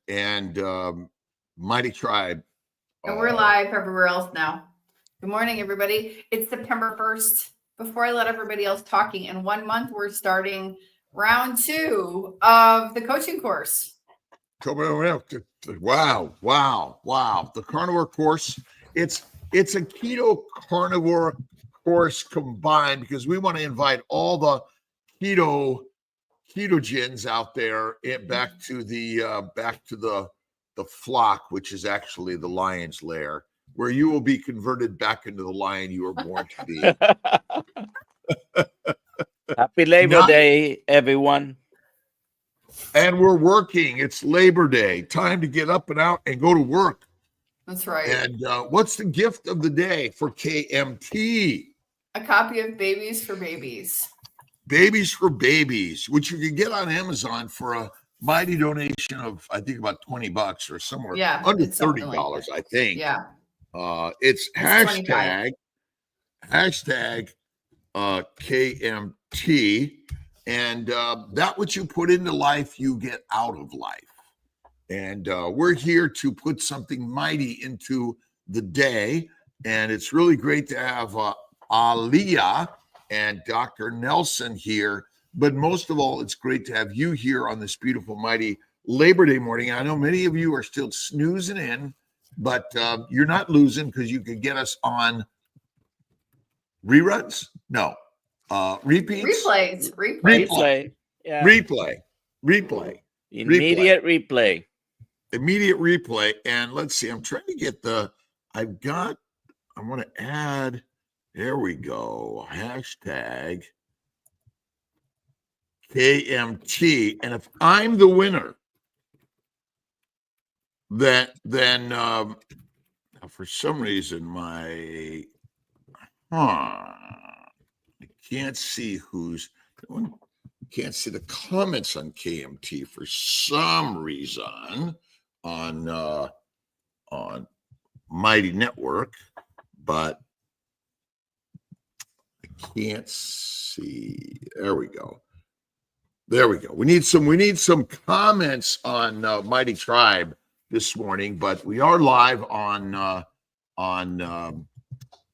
and Mighty Tribe. And we're live everywhere else now. Good morning, everybody. It's September 1st. Before I let everybody else talking, in 1 month, we're starting round 2 of the coaching course. Wow. The carnivore course. It's a keto carnivore course combined because we want to invite all the ketogens out there back to the flock, which is actually the lion's lair, where you will be converted back into the lion you were born to be. Happy Labor Day, everyone. And we're working. It's Labor Day. Time to get up and out and go to work. That's right. And what's the gift of the day for KMT? A copy of Babies for Babies. Babies for Babies, which you can get on Amazon for a mighty donation of, I think, about $20 or somewhere under $30, like I think. Yeah. It's hashtag KMT, and that what you put into life, you get out of life. And we're here to put something mighty into the day, and it's really great to have Aliyah and Dr. Nelson here. But most of all, it's great to have you here on this beautiful, mighty Labor Day morning. I know many of you are still snoozing in, but you're not losing because you can get us on reruns. No, repeats. Replay. Yeah. Replay. Immediate replay. Immediate replay. And let's see. I'm trying to get I want to add. There we go. Hashtag KMT. And if I'm the winner, then for some reason I can't see can't see the comments on KMT for some reason on Mighty Network, but I can't see. There we go. We need some comments on Mighty Tribe this morning, but we are live on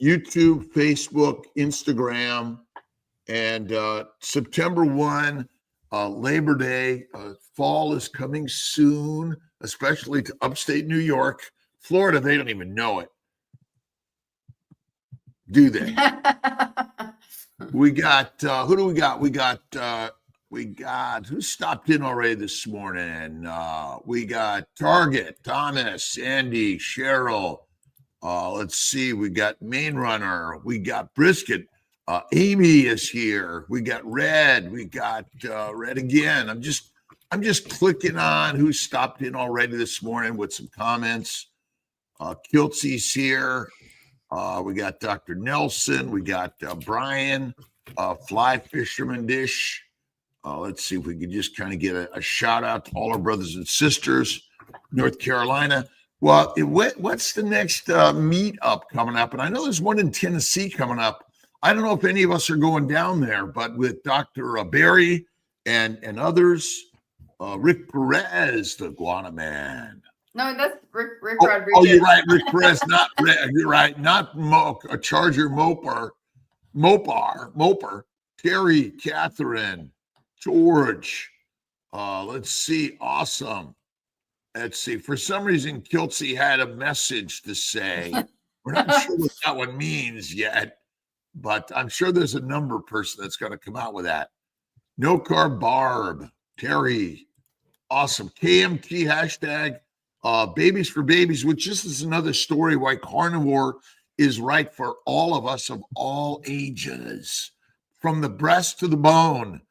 YouTube, Facebook, Instagram, and September 1, Labor Day. Fall is coming soon, especially to upstate New York. Florida, they don't even know it, do they? We got who do we got? We got who stopped in already this morning. We got Target, Thomas, Andy, Cheryl. Let's see. We got Main Runner. We got Brisket. Amy is here. We got Red. We got Red again. I'm just clicking on who stopped in already this morning with some comments. Kiltz is here. We got Dr. Nelson. We got Brian, Fly Fisherman Dish. Let's see if we could just kind of get a shout out to all our brothers and sisters, North Carolina. Well, what's the next meetup coming up? And I know there's one in Tennessee coming up. I don't know if any of us are going down there, but with Dr. Barry and others, Rick Perez, the Guana Man. No, that's Rick Rodriguez. Oh, you're right, Rick Perez, not Rick. You're right, not a Charger Moper, Terry, Catherine, George. Let's see, awesome. Let's see. For some reason, Kiltz had a message to say. We're not sure what that one means yet, but I'm sure there's a number person that's going to come out with that. No Carb Barb, Terry, awesome. KMT hashtag Babies for Babies, which this is another story why carnivore is right for all of us of all ages, from the breast to the bone,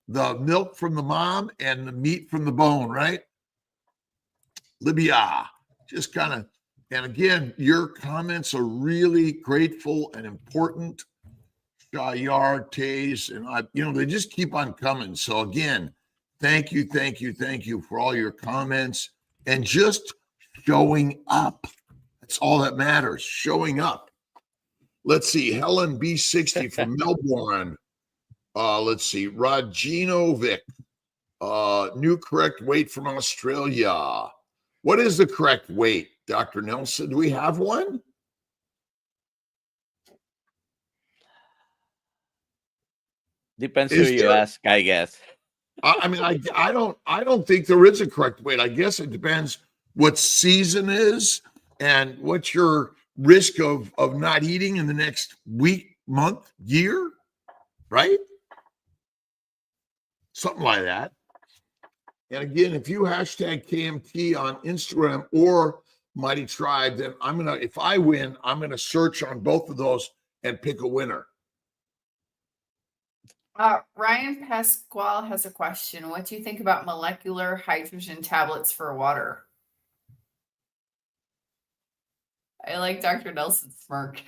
the milk from the mom and the meat from the bone, right? Libya, just kind of, and again, your comments are really grateful and important. Shayar, Taze, and they just keep on coming. So again, thank you for all your comments and just showing up. That's all that matters, showing up. Let's see, Helen B60 from Melbourne. Let's see, Rajinovic. New correct weight from Australia. What is the correct weight, Dr. Nelson? Do we have one? Depends who you ask, I guess. I mean, I don't think there is a correct weight. I guess it depends what season is and what's your risk of not eating in the next week, month, year, right? Something like that. And again, if you hashtag KMT on Instagram or Mighty Tribe, then if I win, I'm gonna search on both of those and pick a winner. Ryan Pasquale has a question. What do you think about molecular hydrogen tablets for water? I like Dr. Nelson's smirk.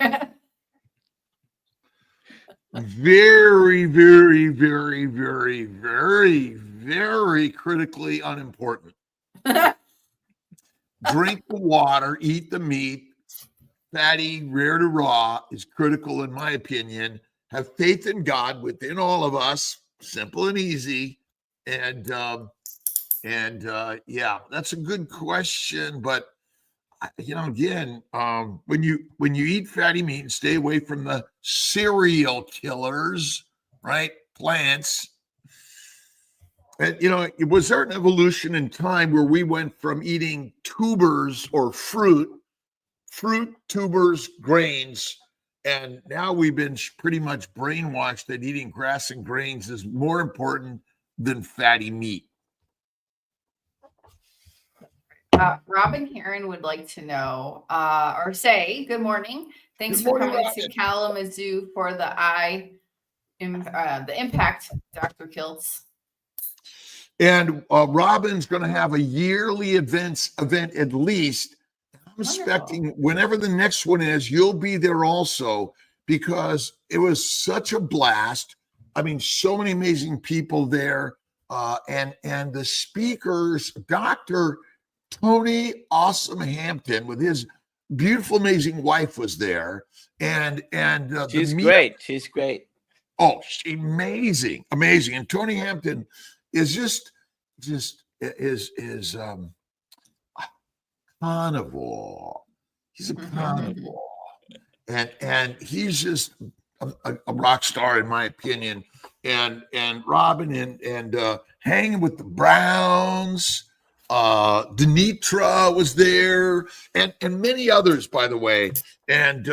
Very, very, very, very, very, very critically unimportant. Drink the water, eat the meat. Fatty, rare to raw is critical in my opinion. Have faith in God within all of us, simple and easy. And yeah, that's a good question. But again, when you eat fatty meat and stay away from the serial killers, right? Plants. And was there an evolution in time where we went from eating tubers or fruit, tubers, grains, and now we've been pretty much brainwashed that eating grass and grains is more important than fatty meat? Robin Heron would like to know or say, good morning. Thanks for coming to Kalamazoo for the impact, Dr. Kiltz. And Robin's going to have a yearly event at least. I'm expecting whenever the next one is, you'll be there also, because it was such a blast. I mean, so many amazing people there. And the speakers, Dr. Tony Awesome Hampton with his beautiful, amazing wife was there. And she's great. She's great. Oh, she's amazing. And Tony Hampton is just carnivore. He's a carnivore, and he's just a rock star in my opinion. And Robin and hanging with the Browns, Denitra was there, and many others, by the way. And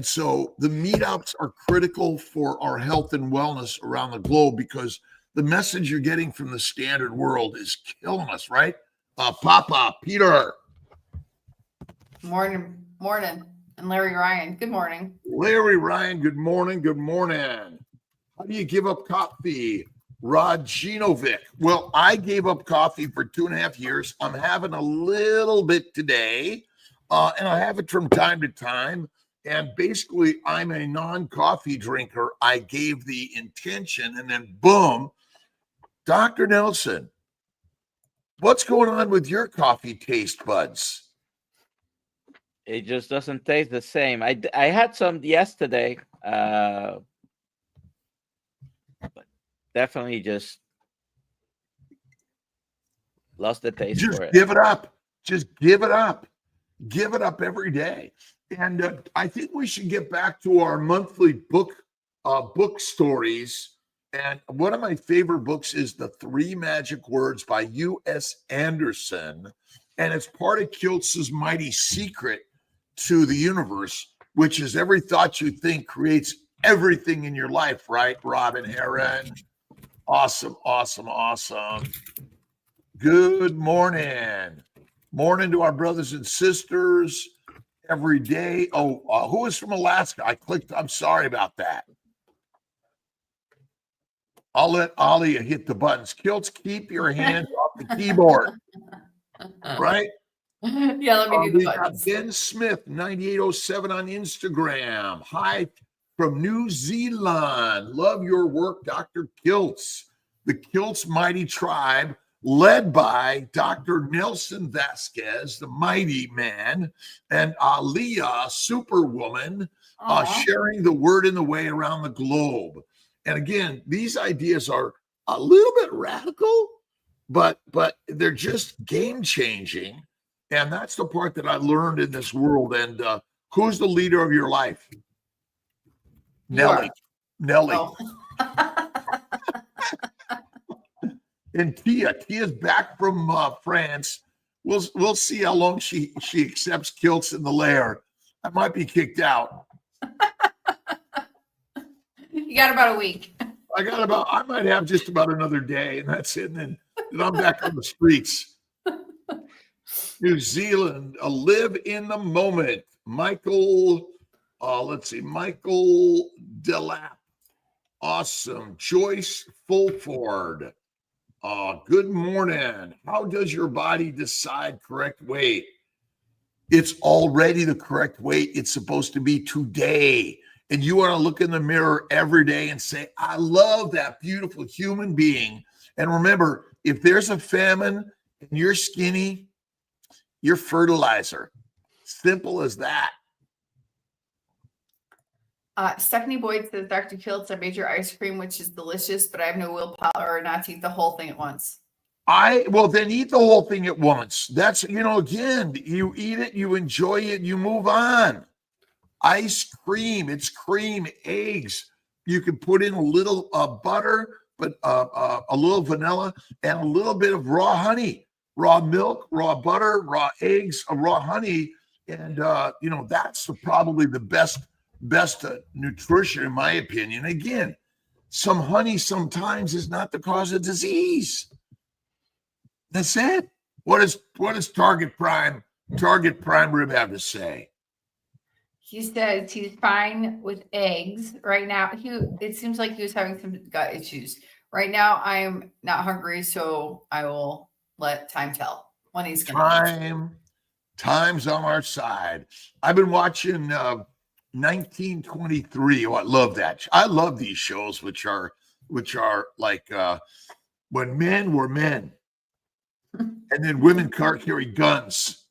so the meetups are critical for our health and wellness around the globe, because the message you're getting from the standard world is killing us, right? Papa, Peter. Morning. And Larry Ryan, good morning. Larry Ryan, good morning. How do you give up coffee? Rajinovic. Well, I gave up coffee for 2.5 years. I'm having a little bit today, and I have it from time to time. And basically, I'm a non-coffee drinker. I gave the intention, and then boom. Dr. Nelson, what's going on with your coffee taste buds? It just doesn't taste the same. I had some yesterday, but definitely just lost the taste for it. Give it up. Just give it up. Give it up every day. And I think we should get back to our monthly book stories. And one of my favorite books is The 3 Magic Words by U.S. Anderson. And it's part of Kiltz's mighty secret to the universe, which is every thought you think creates everything in your life, right, Robin Heron? Awesome. Good morning. Morning to our brothers and sisters every day. Who is from Alaska? I clicked. I'm sorry about that. I'll let Ali hit the buttons. Kiltz, keep your hands off the keyboard. Right? Yeah, let me do the buttons. Ben Smith, 9807 on Instagram. Hi from New Zealand. Love your work, Dr. Kiltz. The Kiltz Mighty Tribe, led by Dr. Nelson Vasquez, the mighty man, and Aliyah, Superwoman, sharing the word in the way around the globe. And again, these ideas are a little bit radical, but they're just game changing. And that's the part that I learned in this world. And who's the leader of your life? Nellie. Nellie. Oh. And Tia's back from France. We'll see how long she accepts Kiltz in the lair. I might be kicked out. You got about a week. I might have just about another day, and that's it. And then I'm back on the streets. New Zealand, live in the moment. Michael, Michael Delap. Awesome. Joyce Fulford. Good morning. How does your body decide correct weight? It's already the correct weight. It's supposed to be today. And you want to look in the mirror every day and say, I love that beautiful human being. And remember, if there's a famine and you're skinny, you're fertilizer. Simple as that. Stephanie Boyd says, Dr. Kiltz, I made your ice cream, which is delicious, but I have no willpower not to eat the whole thing at once. Well, then eat the whole thing at once. That's, again, you eat it, you enjoy it, you move on. Ice cream, it's cream, eggs. You can put in a little butter, but a little vanilla and a little bit of raw honey, raw milk, raw butter, raw eggs, raw honey. And, that's probably the best nutrition, in my opinion. Again, some honey sometimes is not the cause of disease. That's it. What does Target Prime Rib have to say? He says he's fine with eggs right now. It seems like he was having some gut issues. Right now, I'm not hungry, so I will let time tell when he's going to eat. Time's on our side. I've been watching 1923. Oh, I love that. I love these shows, which are like when men were men, and then women carry guns.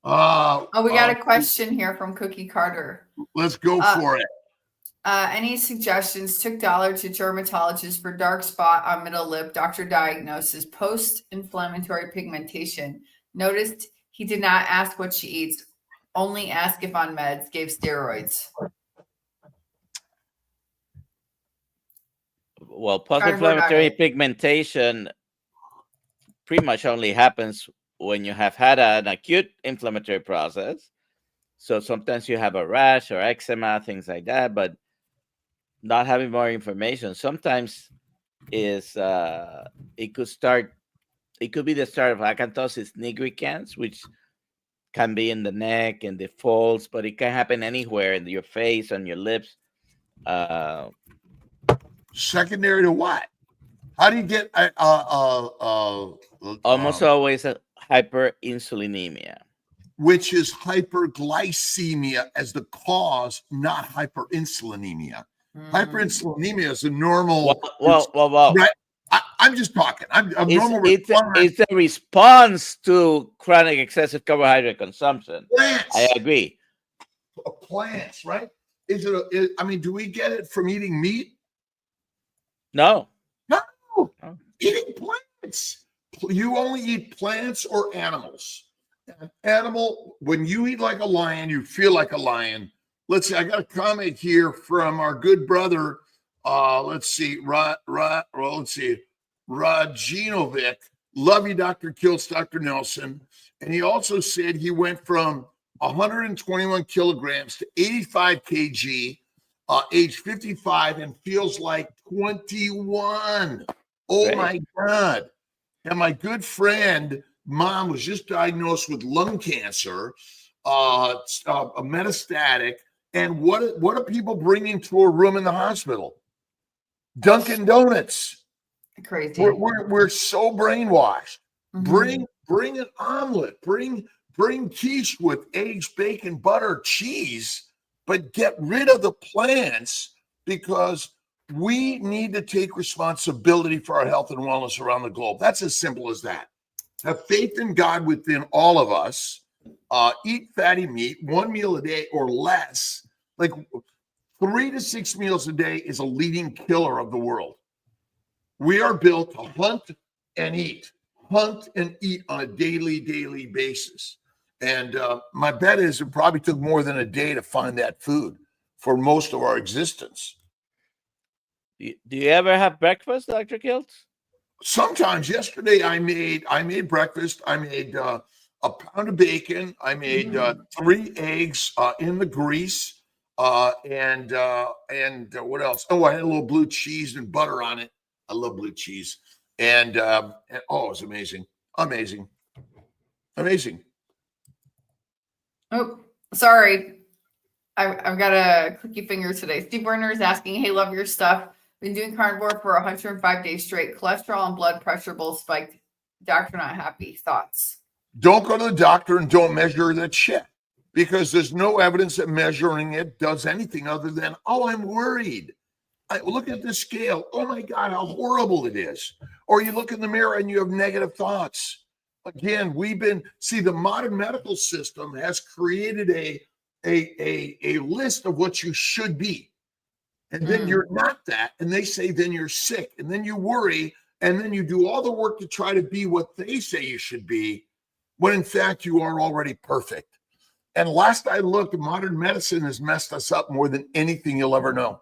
We got a question here from Cookie Carter. Let's go for it. Any suggestions? Took dollar to dermatologist for dark spot on middle lip. Doctor diagnosis post-inflammatory pigmentation. Noticed he did not ask what she eats. Only asked if on meds. Gave steroids. Well, post-inflammatory pigmentation pretty much only happens when you have had an acute inflammatory process. So sometimes you have a rash or eczema, things like that, but not having more information sometimes is it could be the start of acanthosis nigricans, which can be in the neck and the folds, but it can happen anywhere in your face, on your lips. Secondary to what? How do you get almost always a hyperinsulinemia, which is hyperglycemia as the cause, not hyperinsulinemia. Hyperinsulinemia is a normal. Well. Right? I'm just talking. It's a response to chronic excessive carbohydrate consumption. Plants. I agree. Plants, right? Do we get it from eating meat? No. Eating plants. You only eat plants or animals. Animal, when you eat like a lion, you feel like a lion. Let's see. I got a comment here from our good brother. Let's see. Rajinovic. Love you, Dr. Kiltz, Dr. Nelson. And he also said he went from 121 kilograms to 85 kg, age 55, and feels like 21. Oh, great. My God. And my good friend, mom, was just diagnosed with lung cancer, a metastatic. And what are people bringing to a room in the hospital? Dunkin' Donuts. Crazy. We're so brainwashed. Mm-hmm. Bring an omelet. Bring quiche with eggs, bacon, butter, cheese, but get rid of the plants, because we need to take responsibility for our health and wellness around the globe. That's as simple as that. Have faith in God within all of us. Eat fatty meat, one meal a day or less. Like 3 to 6 meals a day is a leading killer of the world. We are built to hunt and eat on a daily basis. And my bet is it probably took more than a day to find that food for most of our existence. Do you ever have breakfast, Dr. Kiltz? Sometimes. Yesterday I made breakfast. I made a pound of bacon. I made 3 eggs in the grease, and what else? Oh, I had a little blue cheese and butter on it. I love blue cheese, and oh, it was amazing. Oh, sorry. I've got a clicky finger today. Steve Werner is asking, hey, love your stuff. Been doing carnivore for 105 days straight. Cholesterol and blood pressure both spiked. Doctor not happy. Thoughts? Don't go to the doctor and don't measure that shit, because there's no evidence that measuring it does anything other than, oh, I'm worried. I look at the scale. Oh my God, how horrible it is. Or you look in the mirror and you have negative thoughts. Again, the modern medical system has created a list of what you should be. And then you're not that. And they say, then you're sick. And then you worry. And then you do all the work to try to be what they say you should be, when in fact you are already perfect. And last I looked, modern medicine has messed us up more than anything you'll ever know.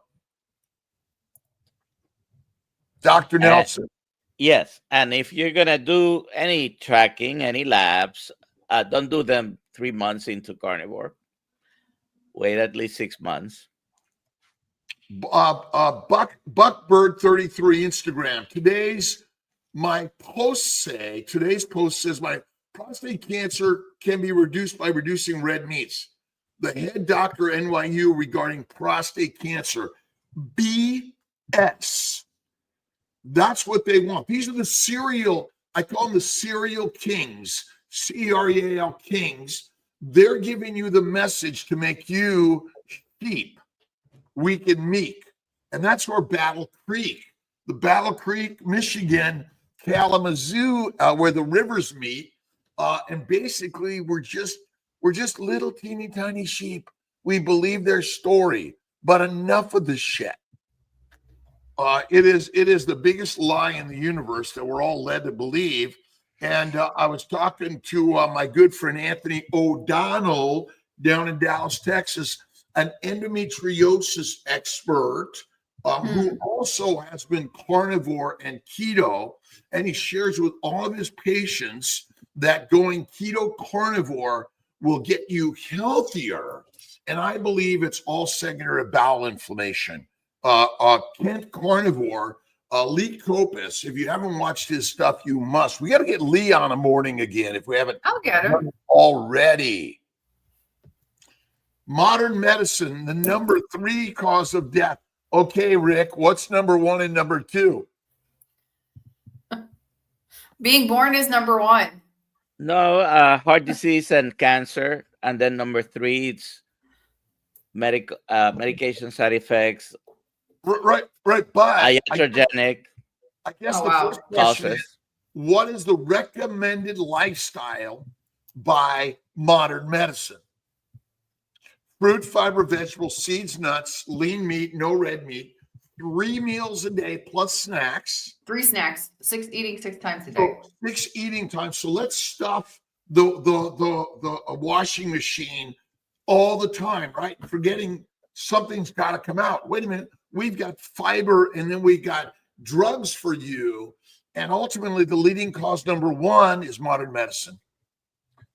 Dr. Nelson. Yes. And if you're going to do any tracking, any labs, don't do them 3 months into carnivore. Wait at least 6 months. Buckbird 33 Instagram. Today's post says my prostate cancer can be reduced by reducing red meats. The head doctor NYU regarding prostate cancer. BS. That's what they want. These are I call them the serial kings, CEREAL kings. They're giving you the message to make you sheep, weak and meek. And that's where Battle Creek, Michigan, Kalamazoo, where the rivers meet. And basically we're just little teeny tiny sheep. We believe their story, but enough of the shit. It is the biggest lie in the universe that we're all led to believe. And I was talking to my good friend Anthony O'Donnell down in Dallas, Texas, an endometriosis expert who also has been carnivore and keto. And he shares with all of his patients that going keto carnivore will get you healthier. And I believe it's all secondary bowel inflammation. Kent Carnivore, Lee Kopis. If you haven't watched his stuff, you must. We got to get Lee on a morning again if we haven't I'll get him already. Modern medicine, the number 3 cause of death. Okay, Rick, what's number 1 and number 2? Being born is number 1. No, heart disease and cancer. And then number 3, it's medication side effects. Right. But iatrogenic. I guess first question is, what is the recommended lifestyle by modern medicine? Fruit, fiber, vegetables, seeds, nuts, lean meat, no red meat, 3 meals a day plus snacks. 3 snacks, 6 eating 6 times a day. 6 eating times. So let's stuff the washing machine all the time, right? Forgetting something's got to come out. Wait a minute. We've got fiber and then we got drugs for you. And ultimately, the leading cause number 1 is modern medicine.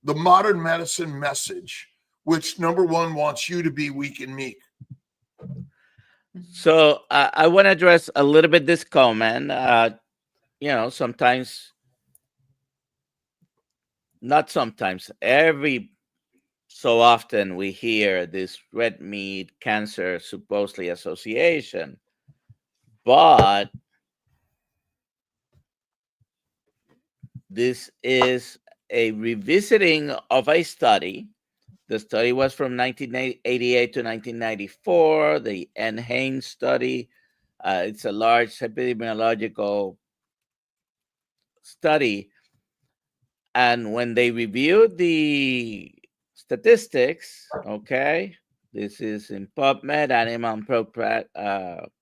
The modern medicine message, which number 1 wants you to be weak and meek. So I want to address a little bit this comment. Sometimes, not sometimes, every so often we hear this red meat cancer supposedly association, but this is a revisiting of a study. The study was from 1988 to 1994, the N. Haynes study. It's a large epidemiological study. And when they reviewed the statistics, okay, This is in PubMed, animal and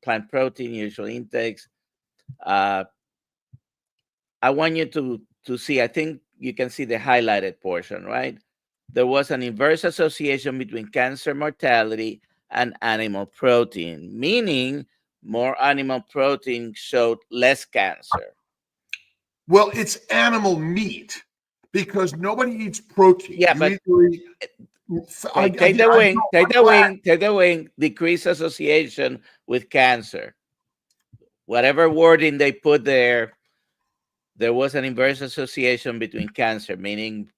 plant protein, usual intakes. I want you to see, I think you can see the highlighted portion, right? There was an inverse association between cancer mortality and animal protein, meaning more animal protein showed less cancer. Well, it's animal meat because nobody eats protein. Yeah, but take the wing, decrease association with cancer. Whatever wording they put there was an inverse association between cancer, meaning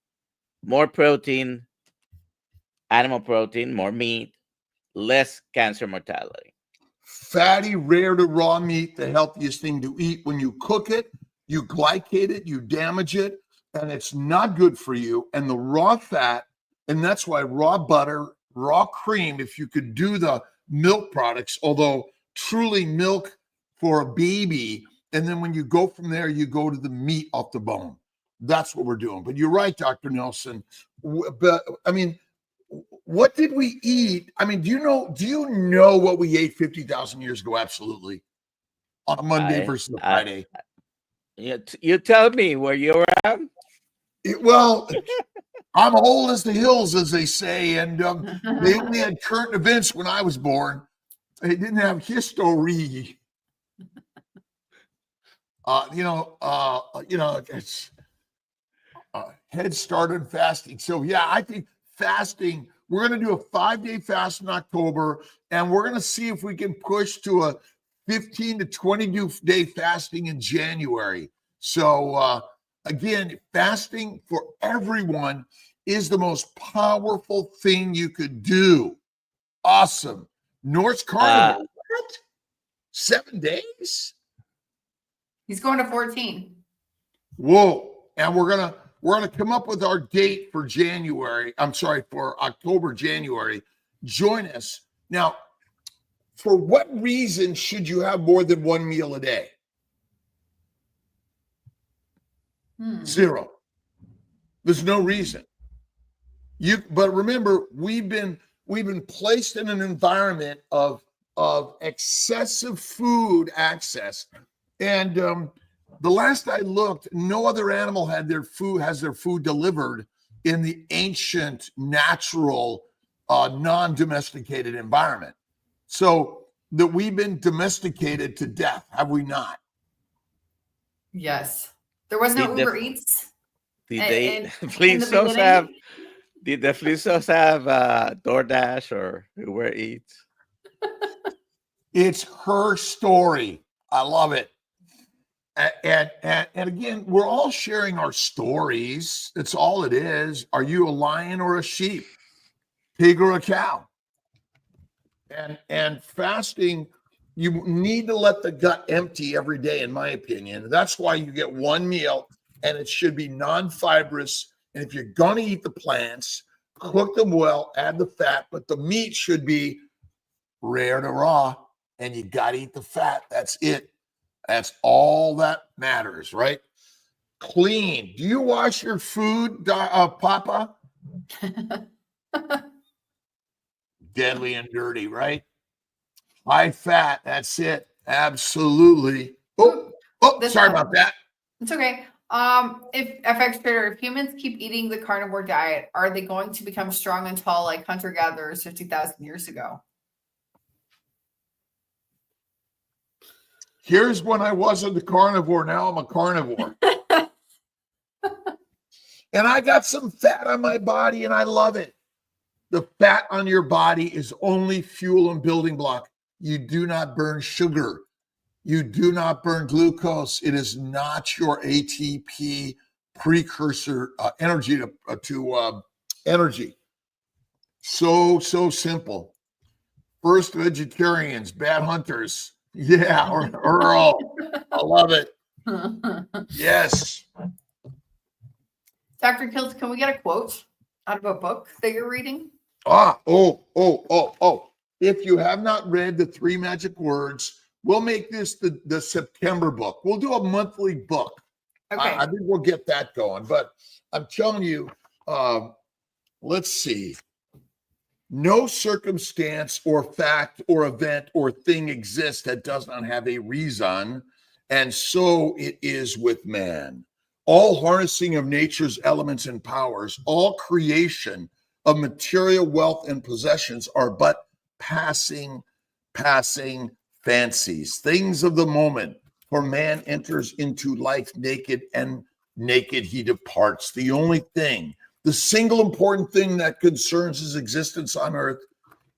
more protein, animal protein, more meat, less cancer mortality. Fatty, rare to raw meat, the healthiest thing to eat. When you cook it, you glycate it, you damage it, and it's not good for you. And the raw fat, and that's why raw butter, raw cream, if you could do the milk products, although truly milk for a baby, and then when you go from there, you go to the meat off the bone. That's what we're doing. But you're right, Dr. Nelson. But I mean, what did we eat? I mean, do you know what we ate 50,000 years ago? Absolutely. On a Monday versus a Friday. You tell me where you're at. Well, I'm old as the hills, as they say, and they only had current events when I was born. They didn't have history. It's head start on fasting. So yeah, I think fasting. We're going to do a 5-day fast in October, and we're going to see if we can push to a 15 to 20-day fasting in January. So again, fasting for everyone is the most powerful thing you could do. Awesome. Norse Carnival. What? 7 days? He's going to 14. Whoa. And we're gonna come up with our date for January. I'm sorry, for October, January. Join us. Now, for what reason should you have more than one meal a day? Zero. There's no reason. But remember, we've been placed in an environment of excessive food access. And the last I looked, no other animal has their food delivered in the ancient, natural, non-domesticated environment. So that we've been domesticated to death, have we not? Yes. There was no Uber Eats. Did the Flintstones have DoorDash or Uber Eats? It's her story. I love it. And again, we're all sharing our stories. That's all it is. Are you a lion or a sheep? Pig or a cow? And fasting, you need to let the gut empty every day, in my opinion. That's why you get one meal, and it should be non-fibrous. And if you're going to eat the plants, cook them well, add the fat, but the meat should be rare to raw, and you got to eat the fat. That's it. That's all that matters, right? Clean. Do you wash your food, Papa? Deadly and dirty, right? High fat. That's it. Absolutely. Sorry about that. It's okay. If FX Trader, if humans keep eating the carnivore diet, are they going to become strong and tall like hunter-gatherers 50,000 years ago? Here's when I wasn't a carnivore. Now I'm a carnivore. And I got some fat on my body, and I love it. The fat on your body is only fuel and building block. You do not burn sugar. You do not burn glucose. It is not your ATP precursor energy to energy. So simple. First vegetarians, bad hunters. Yeah, Earl. I love it. Yes. Dr. Kiltz, can we get a quote out of a book that you're reading? If you have not read the 3 Magic Words, we'll make this the September book. We'll do a monthly book. Okay. I think we'll get that going. But I'm telling you, let's see. No circumstance or fact or event or thing exists that does not have a reason, and so it is with man. All harnessing of nature's elements and powers, all creation of material wealth and possessions are but passing fancies, things of the moment. For man enters into life naked, and naked he departs. The only thing, the single important thing that concerns his existence on earth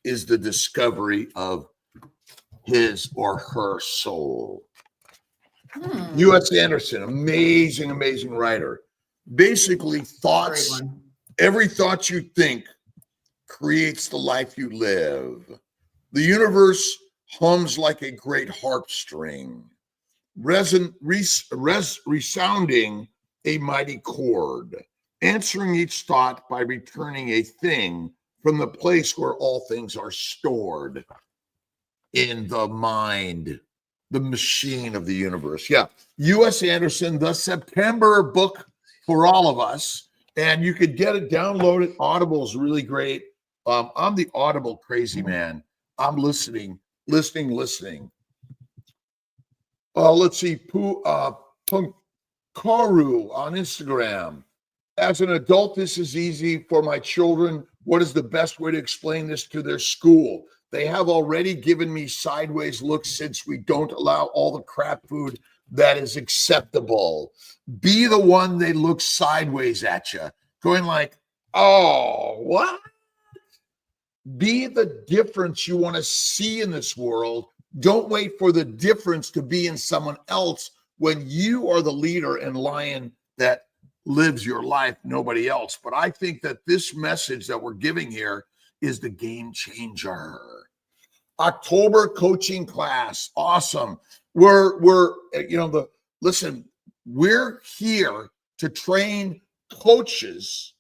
is the discovery of his or her soul. U.S. Anderson, amazing writer. Basically, thoughts, every thought you think creates the life you live. The universe hums like a great harp string, resounding a mighty chord, answering each thought by returning a thing from the place where all things are stored, in the mind, the machine of the universe. Yeah, U.S. Anderson, the September book for all of us. And you could get it, download it. Audible is really great. I'm the Audible crazy man. I'm listening. Let's see. Punkaru on Instagram. As an adult, this is easy for my children. What is the best way to explain this to their school? They have already given me sideways looks since we don't allow all the crap food that is acceptable. Be the one they look sideways at you, going like, oh, what? Be the difference you want to see in this world. Don't wait for the difference to be in someone else when you are the leader and lion that lives your life, nobody else. But I think that this message that we're giving here is the game changer. October coaching class, awesome. We're here to train coaches,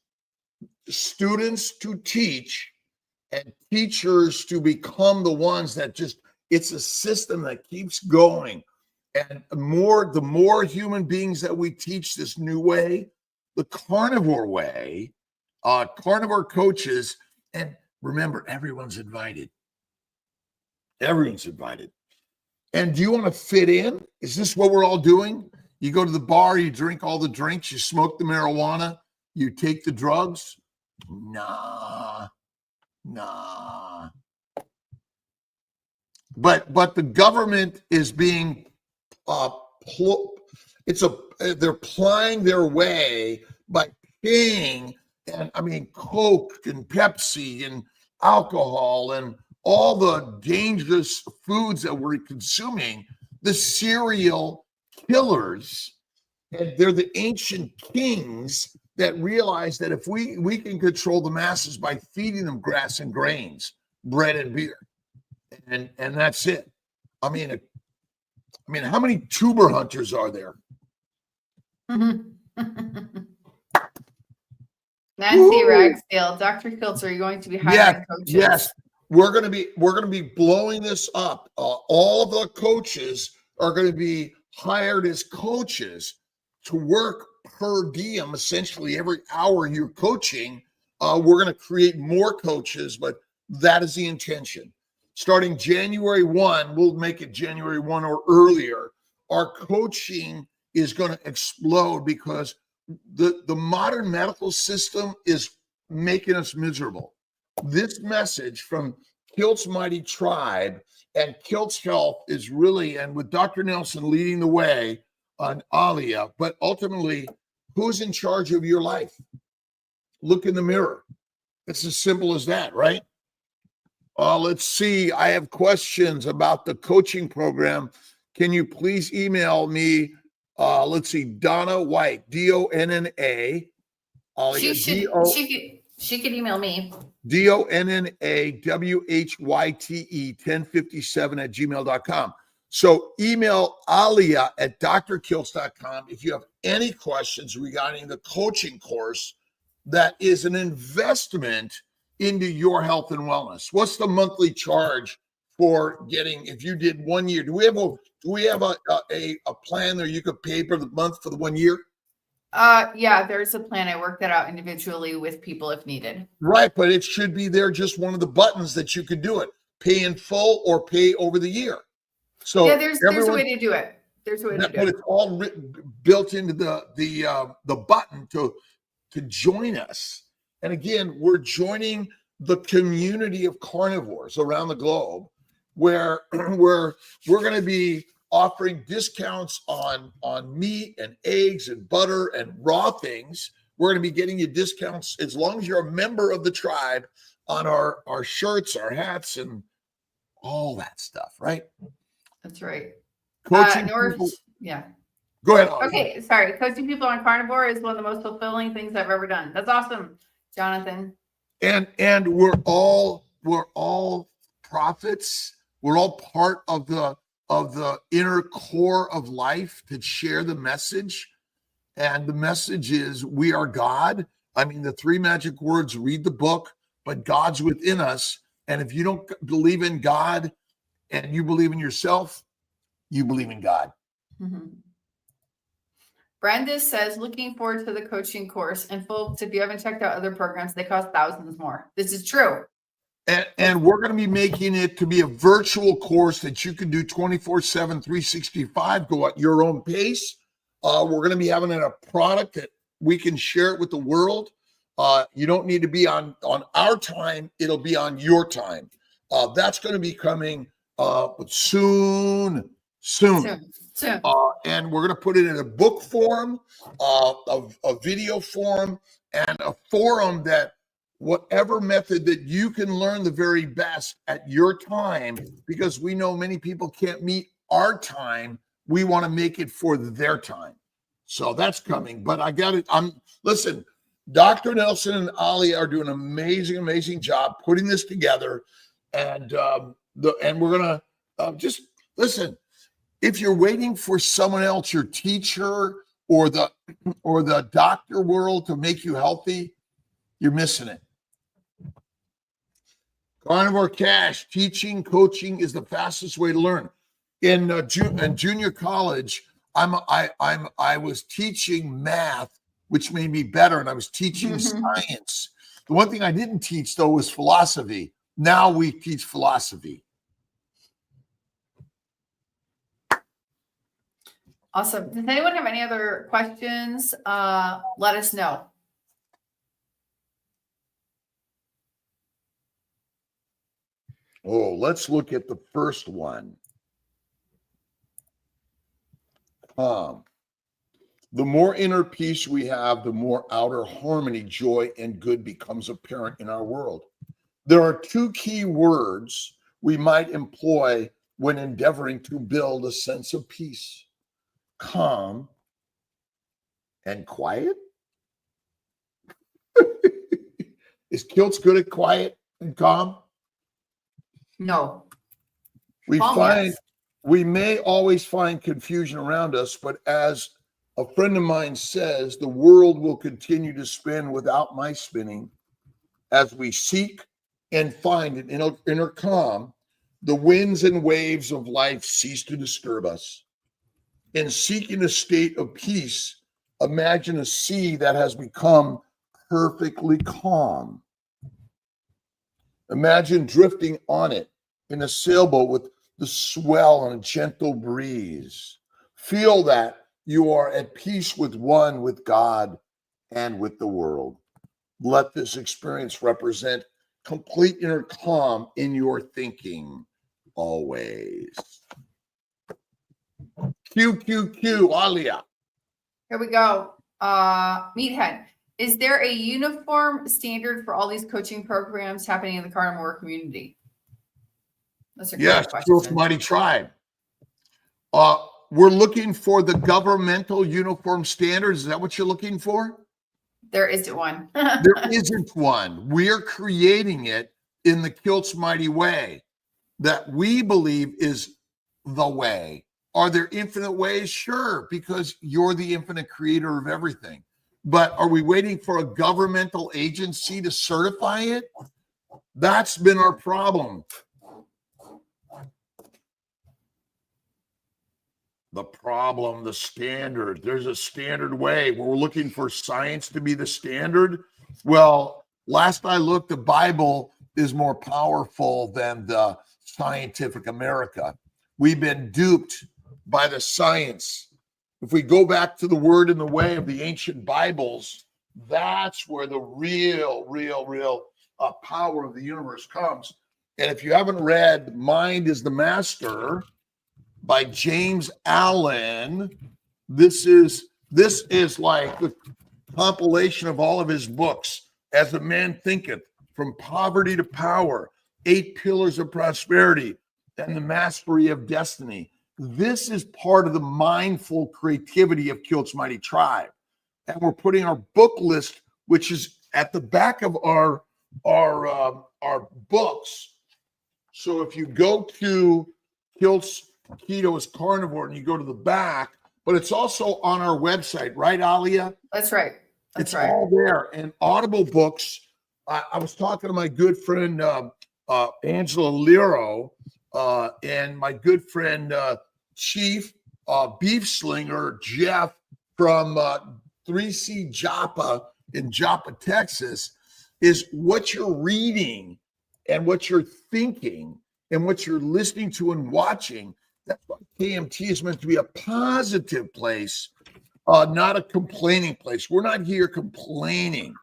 students to teach, and teachers to become the ones that it's a system that keeps going. And the more human beings that we teach this new way, the carnivore way, carnivore coaches, and remember, everyone's invited. Everyone's invited. And do you want to fit in? Is this what we're all doing? You go to the bar, you drink all the drinks, you smoke the marijuana, you take the drugs? Nah. But the government is being they're plying their way by paying, and I mean Coke and Pepsi and alcohol and all the dangerous foods that we're consuming, the serial killers. And they're the ancient kings that realize that if we can control the masses by feeding them grass and grains, bread and beer, and that's it. I mean, how many tuber hunters are there? Nancy Ragsdale, Dr. Kiltz, are you going to be hiring coaches? Yes, we're going to be blowing this up. All of the coaches are going to be hired as coaches to work per diem. Essentially, every hour you're coaching, we're going to create more coaches, but that is the intention. Starting January 1, we'll make it January 1 or earlier. Our coaching is going to explode because the modern medical system is making us miserable. This message from Kiltz Mighty Tribe and Kiltz Health is really, and with Dr. Nelson leading the way on Alia, but ultimately, who's in charge of your life? Look in the mirror. It's as simple as that, right? Let's see. I have questions about the coaching program. Can you please email me? Let's see. Donna White, D-O-N-N-A. She could email me. DONNAWHYTE 1057@gmail.com. So email Alia at drkiltz.com if you have any questions regarding the coaching course that is an investment into your health and wellness. What's the monthly charge for getting, if you did 1 year? Do we have a plan there you could pay per the month for the 1 year? Yeah, there's a plan. I work that out individually with people if needed. Right, but it should be there, just one of the buttons that you could do it. Pay in full or pay over the year. So yeah, there's a way to do it. There's a way to do but it. it's all built into the button to join us. And again, we're joining the community of carnivores around the globe, where we're going to be offering discounts on meat and eggs and butter and raw things. We're going to be getting you discounts as long as you're a member of the tribe on our shirts, our hats, and all that stuff, right? That's right. Coaching North, yeah. Go ahead, Ollie. Okay, sorry. Coaching people on carnivore is one of the most fulfilling things I've ever done. That's awesome, Jonathan. And we're all prophets. We're all part of the inner core of life to share the message. And the message is we are God. I mean, the 3 magic words, read the book, but God's within us. And if you don't believe in God and you believe in yourself, you believe in God. Mm-hmm. Brenda says, looking forward to the coaching course. And folks, if you haven't checked out other programs, they cost thousands more. This is true. And we're going to be making it to be a virtual course that you can do 24/7, 365, go at your own pace. We're going to be having a product that we can share it with the world. You don't need to be on our time. It'll be on your time. That's going to be coming soon. And we're going to put it in a book form, a video form, and a forum that whatever method that you can learn the very best at your time, because we know many people can't meet our time. We want to make it for their time. So that's coming. But I got it. Listen, Dr. Nelson and Ali are doing an amazing job putting this together. And we're going to just listen. If you're waiting for someone else, your teacher or the doctor world to make you healthy, you're missing it. Carnivore Cash, teaching, coaching is the fastest way to learn. In junior college, I was teaching math, which made me better, and I was teaching science. The one thing I didn't teach though was philosophy. Now we teach philosophy. Awesome. Does anyone have any other questions? Let us know. Oh, let's look at the first one. The more inner peace we have, the more outer harmony, joy, and good becomes apparent in our world. There are 2 key words we might employ when endeavoring to build a sense of peace: calm and quiet. Is Kiltz good at quiet and calm? No. We may always find confusion around us, but as a friend of mine says, the world will continue to spin without my spinning. As we seek and find an inner calm, the winds and waves of life cease to disturb us. In seeking a state of peace, imagine a sea that has become perfectly calm. Imagine drifting on it in a sailboat with the swell and a gentle breeze. Feel that you are at peace with God, and with the world. Let this experience represent complete inner calm in your thinking always. QQQ, Alia. Here we go. Meathead. Is there a uniform standard for all these coaching programs happening in the carnivore community? That's a great question. Kiltz Mighty Tribe. We're looking for the governmental uniform standards. Is that what you're looking for? There isn't one. There isn't one. We're creating it in the Kiltz Mighty way that we believe is the way. Are there infinite ways? Sure, because you're the infinite creator of everything. But are we waiting for a governmental agency to certify it? That's been our problem. the problem, the standard. There's a standard way. We're looking for science to be the standard. Well, last I looked, the Bible is more powerful than the scientific America. We've been duped by the science. If we go back to the word and the way of the ancient Bibles, that's where the real power of the universe comes. And if you haven't read Mind is the Master by James Allen, this is like the compilation of all of his books. As a Man Thinketh, From Poverty to Power, 8 Pillars of Prosperity, and the Mastery of Destiny. This is part of the mindful creativity of Kiltz Mighty Tribe. And we're putting our book list, which is at the back of our books. So if you go to Kiltz Keto is Carnivore and you go to the back, but it's also on our website, right, Alia? That's right. That's it's right. all there. And Audible books, I was talking to my good friend Angela Lero and my good friend Chief Beef Slinger Jeff from 3C Joppa in Joppa, Texas, is what you're reading and what you're thinking and what you're listening to and watching. That's why KMT is meant to be a positive place, not a complaining place. We're not here complaining.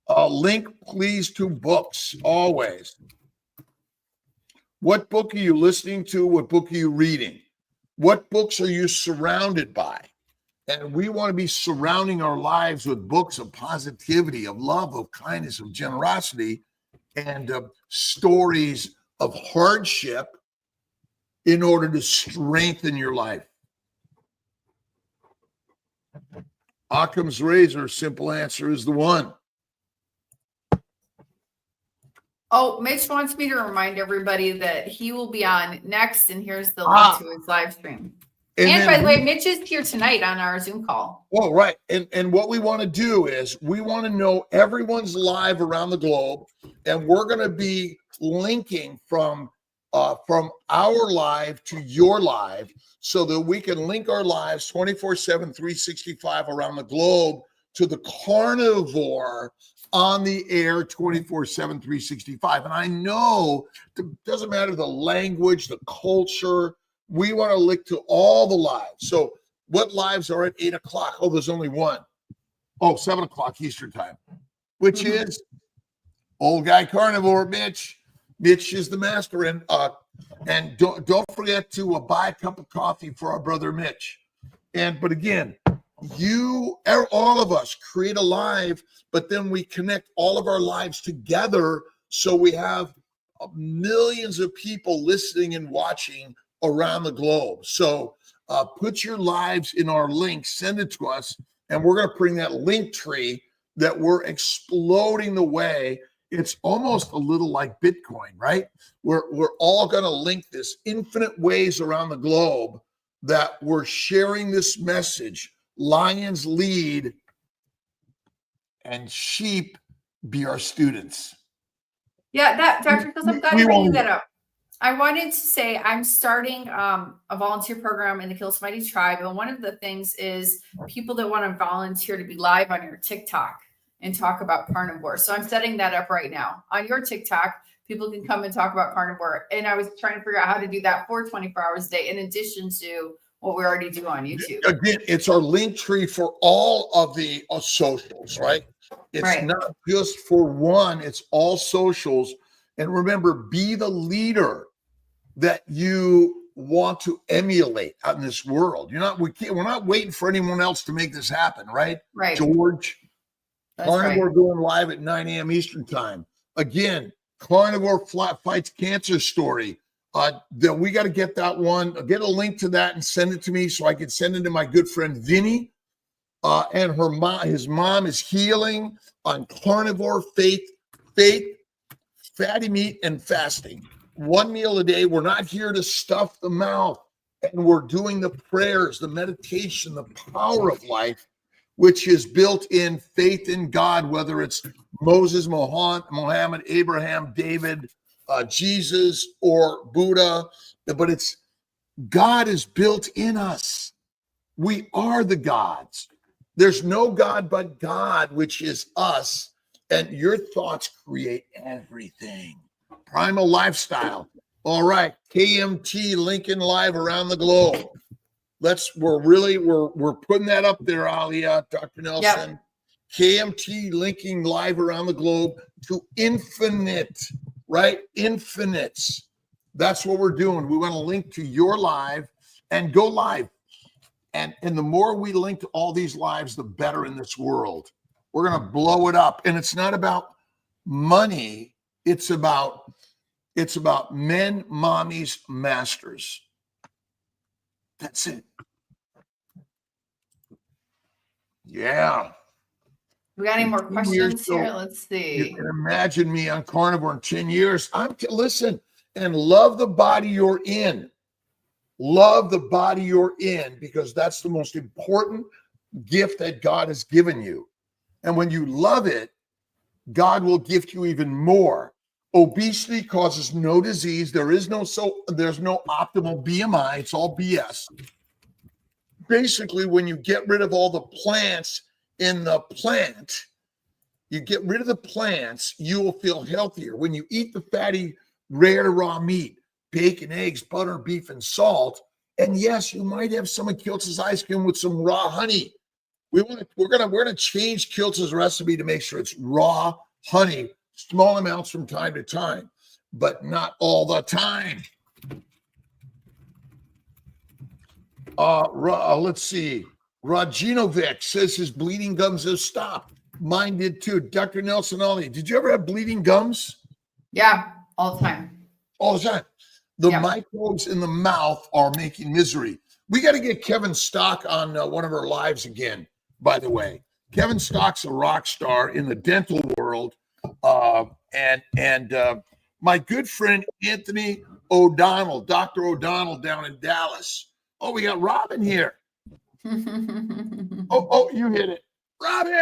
Link, please, to books, always. What book are you listening to? What book are you reading? What books are you surrounded by? And we want to be surrounding our lives with books of positivity, of love, of kindness, of generosity, and stories of hardship in order to strengthen your life. Occam's razor, simple answer is the one. Oh, Mitch wants me to remind everybody that he will be on next, and here's the link to his live stream. And by the way, Mitch is here tonight on our Zoom call. Oh, right. And what we want to do is we want to know everyone's live around the globe, and we're going to be linking from our live to your live so that we can link our lives 24/7, 365 around the globe to the carnivore on the air 24/7, 365. And I know it doesn't matter the language, the culture. We want to link to all the lives. So what lives are at 8 o'clock? Oh, there's only one. Oh, 7 o'clock Eastern time, which is Old Guy Carnivore, Mitch. Mitch is the master. And don't forget to buy a cup of coffee for our brother Mitch. But again, all of us create a live, but then we connect all of our lives together so we have millions of people listening and watching around the globe. So put your lives in our link, send it to us, and we're going to bring that link tree that we're exploding the way. It's almost a little like Bitcoin, right? We're all going to link this infinite ways around the globe that we're sharing this message. Lions lead and sheep be our students. Yeah, Dr. Kiltz, I'm glad you're bringing that up. I wanted to say I'm starting a volunteer program in the Kiltz Mighty Tribe. And one of the things is people that want to volunteer to be live on your TikTok and talk about carnivore. So I'm setting that up right now. On your TikTok, people can come and talk about carnivore. And I was trying to figure out how to do that for 24 hours a day in addition to what we already do on YouTube. Again, it's our link tree for all of the socials, right? It's not just for one, it's all socials. And remember, be the leader that you want to emulate out in this world. We're not waiting for anyone else to make this happen, right? Right. George, That's Carnivore going live at 9 a.m. Eastern time. Again, Carnivore Fights Cancer story. That we got to get that one, get a link to that and send it to me so I can send it to my good friend Vinny. And his mom is healing on carnivore faith, fatty meat, and fasting. One meal a day. We're not here to stuff the mouth. And we're doing the prayers, the meditation, the power of life, which is built in faith in God, whether it's Moses, Muhammad, Abraham, David, Jesus, or Buddha. But it's God is built in us. We are the gods. There's no God but God, which is us. And your thoughts create everything. Primal lifestyle. All right. KMT Lincoln Live around the globe. We're putting that up there, Alia, Dr. Nelson. Yep. KMT linking live around the globe to infinite, right? Infinites. That's what we're doing. We want to link to your live and go live. And the more we link to all these lives, the better in this world. We're going to blow it up. And it's not about money. It's about men, mommies, masters. That's it. Yeah. We got any more questions here? Let's see. You can imagine me on Carnivore in 10 years. Listen, and love the body you're in. Love the body you're in, because that's the most important gift that God has given you. And when you love it, God will gift you even more. Obesity causes no disease. There's no optimal BMI. It's all BS. Basically, when you get rid of all the plants in the plant, you will feel healthier. When you eat the fatty, rare raw meat, bacon, eggs, butter, beef, and salt, and yes, you might have some of Kiltz's ice cream with some raw honey. We're gonna change Kiltz's recipe to make sure it's raw honey, small amounts from time to time, but not all the time. Let's see. Rajinovic says his bleeding gums have stopped. Mine did too. Dr. Nelson Ali, did you ever have bleeding gums? Yeah, all the time. All the time. The microbes in the mouth are making misery. We got to get Kevin Stock on one of our lives again, by the way. Kevin Stock's a rock star in the dental world. And my good friend Anthony O'Donnell, Dr. O'Donnell down in Dallas. Oh, we got Robin here. Oh, you hit it. Robin!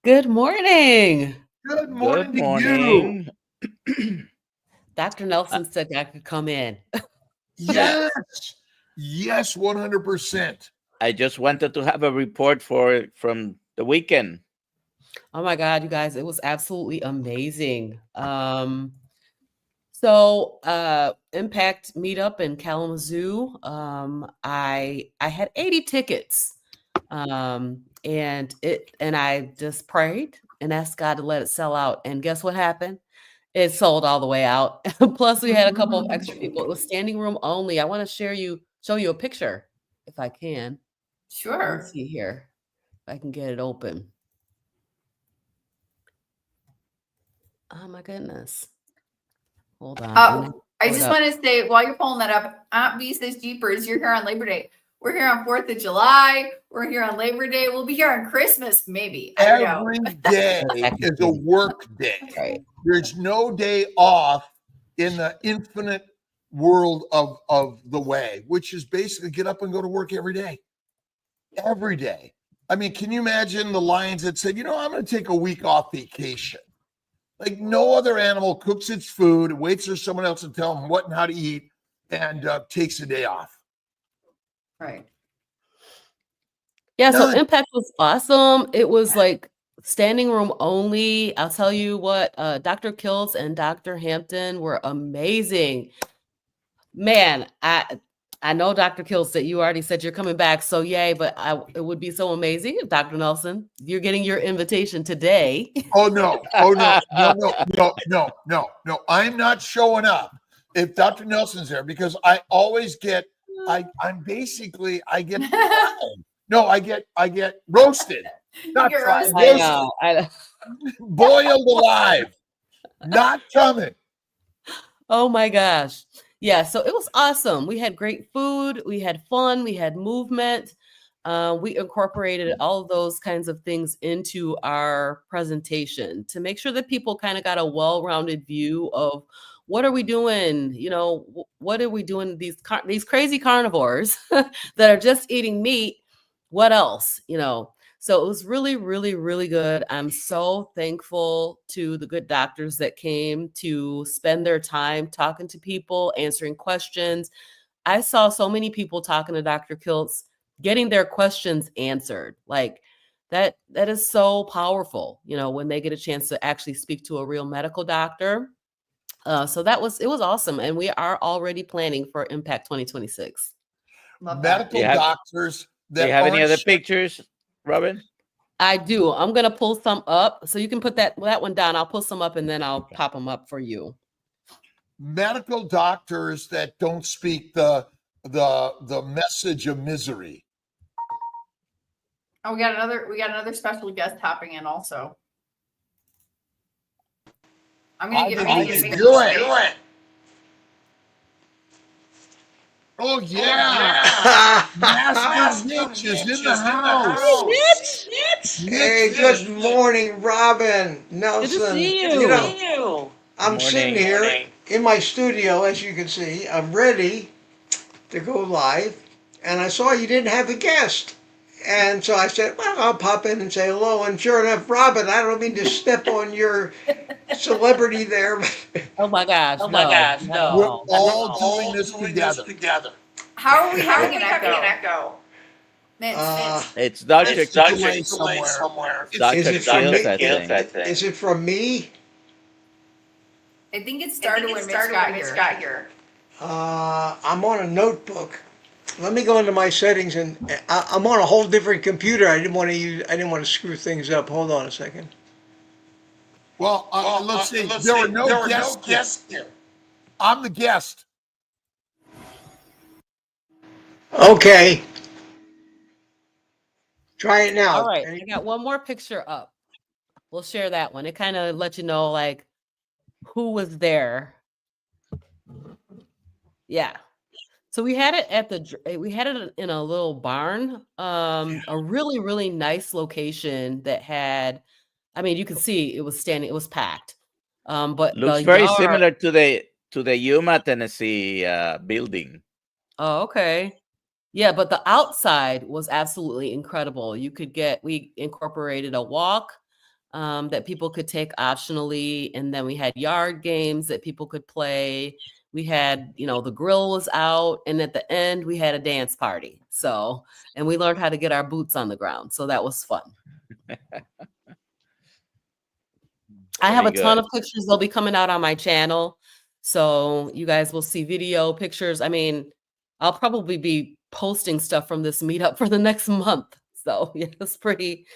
Good morning. Good morning to you. Dr. Nelson said I could come in. Yes. Yes, 100%. I just wanted to have a report from the weekend. Oh my God, you guys, it was absolutely amazing. So Impact Meetup in Kalamazoo. I had 80 tickets. And I just prayed and asked God to let it sell out. And guess what happened? It sold all the way out. Plus, we had a couple of extra people. It was standing room only. I want to show you a picture if I can. Sure. Let's see here if I can get it open. Oh my goodness. Hold on. I just want to say, while you're pulling that up, Aunt B says, Jeepers, you're here on Labor Day. We're here on 4th of July. We're here on Labor Day. We'll be here on Christmas, maybe. Every day is a work day. Right. There's no day off in the infinite world of the way, which is basically get up and go to work every day. Every day. I mean, can you imagine the lions that said, I'm going to take a week off vacation? Like no other animal cooks its food, waits for someone else to tell them what and how to eat, and takes a day off. Right. Yeah, so Impact was awesome. It was like standing room only. I'll tell you what, Dr. Kiltz and Dr. Hampton were amazing. Man, I know, Dr. Kiltz, that you already said you're coming back, so yay, but it would be so amazing if Dr. Nelson, you're getting your invitation today. Oh, no. No. I'm not showing up if Dr. Nelson's there, because I always get, I get roasted. Not fried, roasted. I know. Boiled alive. Not coming. Oh my gosh. Yeah, so it was awesome. We had great food, we had fun, we had movement. We incorporated all of those kinds of things into our presentation to make sure that people kind of got a well-rounded view of what are we doing? What are we doing? These crazy carnivores that are just eating meat. What else? So it was really, really, really good. I'm so thankful to the good doctors that came to spend their time talking to people, answering questions. I saw so many people talking to Dr. Kiltz, getting their questions answered. Like that is so powerful, when they get a chance to actually speak to a real medical doctor. So it was awesome. And we are already planning for Impact 2026. Love that. Medical doctors Do you that have any aren't other pictures, Robin? I do. I'm going to pull some up. So you can put that one down. I'll pull some up and then I'll pop them up for you. medical doctors that don't speak the message of misery. Oh, we got another special guest hopping in also. I'm gonna get Do it. Oh yeah. Master Mitch is in the house. Hey, good morning, Robin, Nelson. Good to see you. I'm sitting here in my studio, as you can see. I'm ready to go live, and I saw you didn't have a guest. And so I said, well, I'll pop in and say hello. And sure enough, Robin, I don't mean to step on your celebrity there. Oh my gosh. We're No. all doing this together. How are we having an echo? Mitch. It's Dr. It's Kiltz. somewhere. Dr. Is it from Kiltz, me? I think. Is it from me? I think it started when Mitch got here. I'm on a notebook. Let me go into my settings, and I'm on a whole different computer. I didn't want to screw things up. Hold on a second. Well, let's see. There were no guests here. I'm the guest. Okay. Try it now. All right. I got one more picture up. We'll share that one. It kind of lets you know like who was there. Yeah. So we had it in a little barn, a really, really nice location that had, you can see it was packed. But looks the very yard, similar to the Yuma, Tennessee building. Oh, okay. Yeah, but the outside was absolutely incredible. We incorporated a walk that people could take optionally, and then we had yard games that people could play. We had, the grill was out, and at the end we had a dance party. So, and we learned how to get our boots on the ground. So that was fun. I have a ton of pictures. They'll be coming out on my channel. So you guys will see video, pictures. I'll probably be posting stuff from this meetup for the next month. So yeah, it's pretty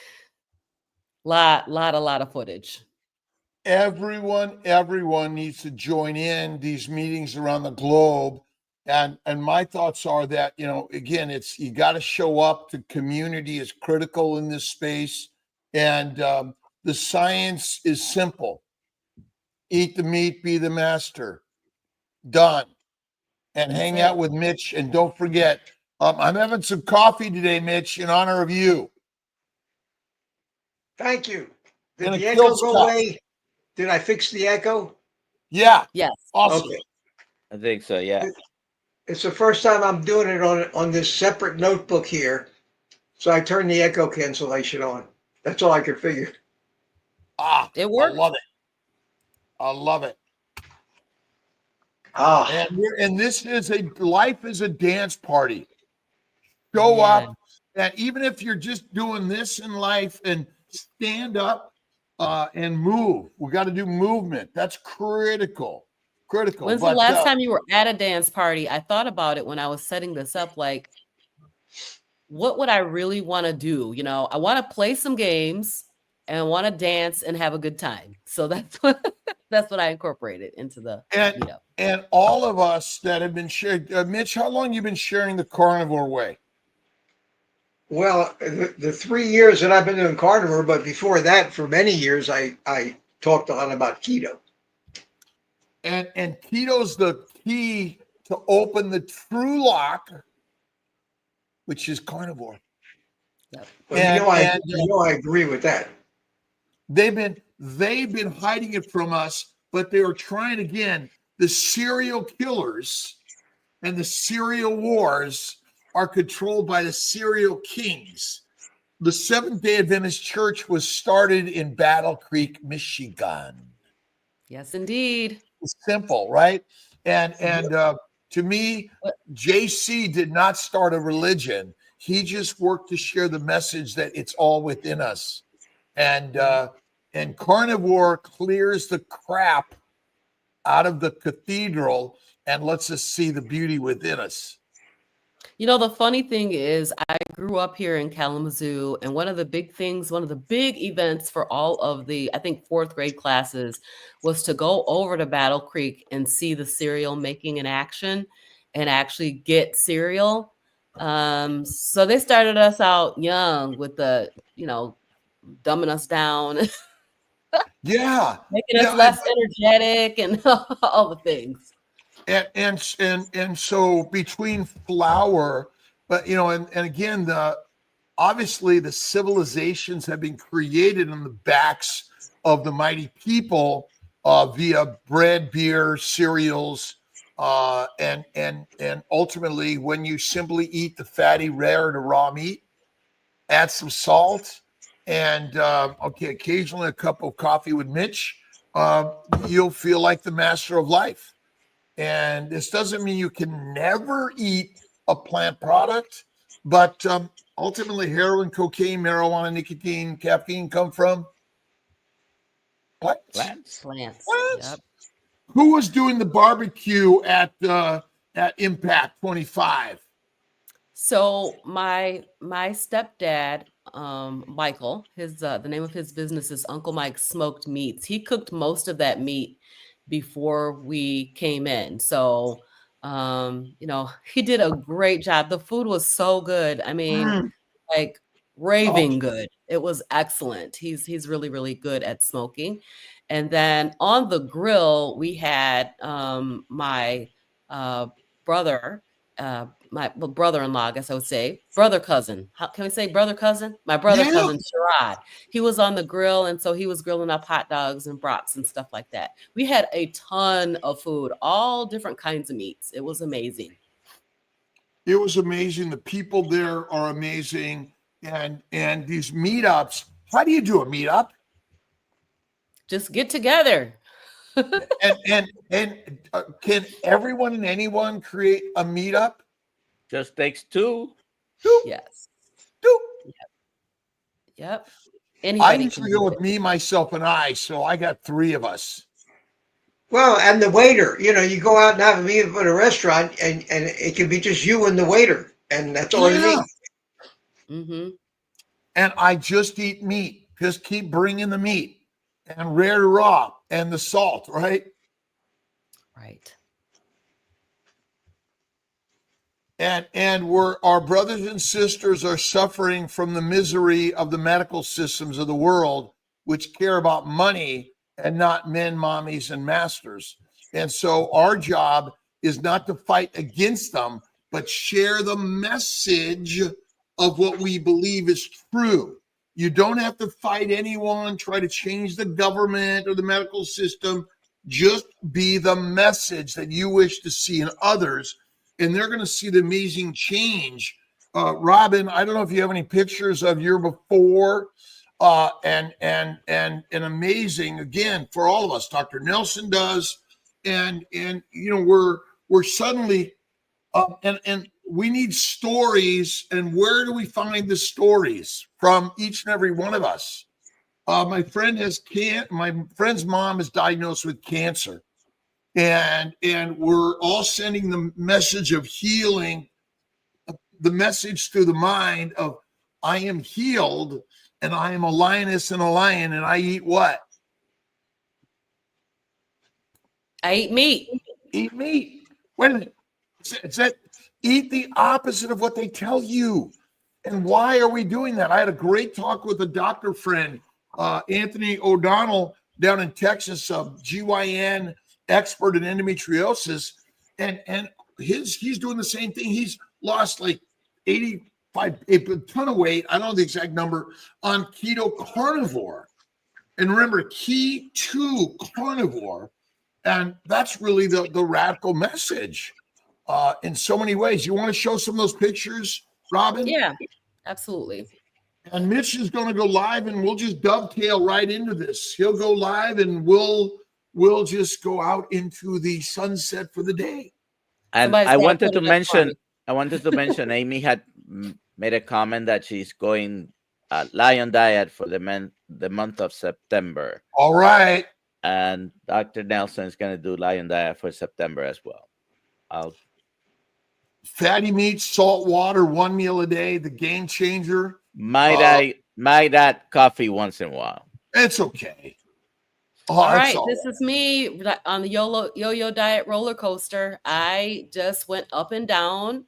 lot of footage. Everyone needs to join in these meetings around the globe. And my thoughts are that, again, you got to show up. The community is critical in this space. And the science is simple. Eat the meat, be the master. Done. And hang out with Mitch. And don't forget, I'm having some coffee today, Mitch, in honor of you. Thank you. Did And the a echo Kiltz go cup. away? Did I fix the echo? Yeah. Yes. Awesome. Okay. I think so, yeah. It's the first time I'm doing it on this separate notebook here. So I turned the echo cancellation on. That's all I could figure. It worked. I love it. Ah. And this is life is a dance party. Show up, and even if you're just doing this in life, and stand up and move. We got to do movement. That's critical. When's the last time you were at a dance party? I thought about it when I was setting this up. Like, what would I really want to do? I want to play some games and I want to dance and have a good time. So that's what I incorporated into the meetup. And all of us that have been sharing, Mitch, how long have you been sharing the carnivore way? Well, the 3 years that I've been doing carnivore, but before that, for many years, I talked a lot about keto. And keto's the key to open the true lock, which is carnivore. Yep. Well, I agree with that. They've been hiding it from us, but they were trying again. The serial killers and the serial wars are controlled by the serial kings. The Seventh-day Adventist Church was started in Battle Creek, Michigan. Yes, indeed. It's simple, right? And To me, JC did not start a religion. He just worked to share the message that it's all within us. And carnivore clears the crap out of the cathedral and lets us see the beauty within us. You know, the funny thing is, I grew up here in Kalamazoo, and one of the big events for all of the, I think, fourth grade classes was to go over to Battle Creek and see the cereal making in action and actually get cereal. So they started us out young with the, dumbing us down, Yeah. making us less energetic and all the things. And so between flour, but and again, obviously the civilizations have been created on the backs of the mighty people via bread, beer, cereals, and ultimately when you simply eat the fatty, rare to raw meat, add some salt, and occasionally a cup of coffee with Mitch, you'll feel like the master of life. And this doesn't mean you can never eat a plant product, but ultimately heroin, cocaine, marijuana, nicotine, caffeine come from plants. Yep. Who was doing the barbecue at Impact 25? So my stepdad, Michael, the name of his business is Uncle Mike's Smoked Meats. He cooked most of that meat before we came in. So, he did a great job. The food was so good. I mean, like raving good. It was excellent. He's really, really good at smoking. And then on the grill, we had my brother, my brother-in-law, I guess I would say, brother cousin. How can we say brother cousin? My brother cousin, Sherrod. He was on the grill, and so he was grilling up hot dogs and brats and stuff like that. We had a ton of food, all different kinds of meats. It was amazing. It was amazing. The people there are amazing, and these meetups. How do you do a meetup? Just get together. and can everyone and anyone create a meetup? Just takes two. Yes. Two. Yep. I usually go with me, myself, and I. So I got 3 of us. Well, and the waiter, you go out and have a meetup at a restaurant, and it can be just you and the waiter, and that's all you need. Mm-hmm. And I just eat meat. Just keep bringing the meat and rare to raw and the salt, right? Right. And our brothers and sisters are suffering from the misery of the medical systems of the world, which care about money and not men, mommies, and masters. And so our job is not to fight against them, but share the message of what we believe is true. You don't have to fight anyone, try to change the government or the medical system. Just be the message that you wish to see in others, and they're going to see the amazing change. Robin, I don't know if you have any pictures of your before, and amazing again for all of us. Dr. Nelson does, and we're suddenly and we need stories. And where do we find the stories? From each and every one of us. My friend's mom is diagnosed with cancer, and we're all sending the message of healing, the message through the mind of I am healed, and I am a lioness and a lion, and I eat what? I eat meat. Eat meat. Wait a minute. It's that eat the opposite of what they tell you. And why are we doing that? I had a great talk with a doctor friend, Anthony O'Donnell, down in Texas, a GYN expert in endometriosis, and he's doing the same thing. He's lost like 85, a ton of weight. I don't know the exact number on keto carnivore. And remember, keto carnivore, and that's really the radical message in so many ways. You want to show some of those pictures, Robin? Yeah, absolutely. And Mitch is going to go live, and we'll just dovetail right into this. He'll go live, and we'll just go out into the sunset for the day. And Somebody's I gotta wanted put to it up mention, front. Amy had made a comment that she's going lion diet for the month of September, All right. and Dr. Nelson is going to do lion diet for September as well. Fatty meats, salt water, 1 meal a day, the game changer. Might add coffee once in a while. It's okay. All right, this is me on the yo-yo diet roller coaster. I just went up and down,